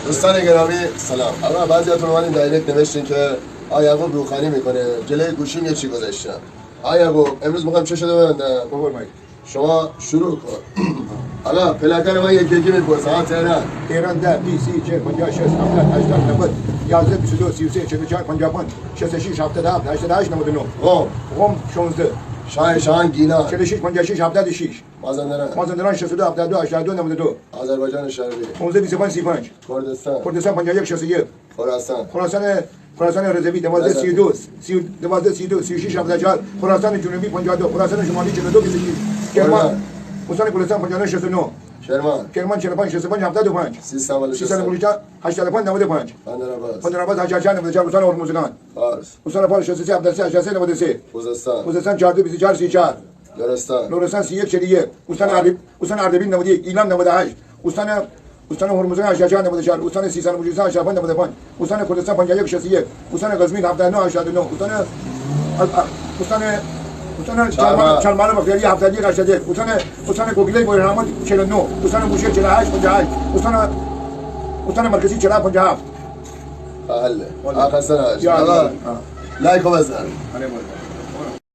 دوستان گرامی سلام. اما بعضیاتون اومدین دایرکت نوشتین که یعقوب روخانی میکنه، جلوی گوشیم یه چی گذاشتم. یعقوب امروز میخوام چه شده ببندم؟ بفرمایید. شما شروع کن. حالا پلاکر من یکی میپرسم. ها تهران 10 20 30 40 50 60 70 80 90 11 22 33 44 55 66 77 88 99 قم 16 شاهان گیلان 46 56 76 مازندران 62 72 82 92 آذربایجان شرقی 15 25 35 کردستان 51 61 خراسان رضوی 12 32 36 74 خراسان جنوبی 52 خراسان شمالی 42 26 کرمان استان گلستان 59 69 کرمان 45 65 75 سیستان بلوچستان 85 95 بندرآباد 84 94 استان هرمزگان استان فارس 63 73 83 93 خوزستان 42 24 34 لرستان 31 41 استان اردبیل 91 ایلام 98 استان هرمزگان 84 94 استان سیستان بلوچستان 85 95 استان کردستان 51 61 استان قزوین 79 89 استان چلمان بختیاری 71 81 استان گوگلی بویرحمان 49 استان بوشهر 48 58 استان مرکزی 40 57 بله آقا سلام لایک و بزن.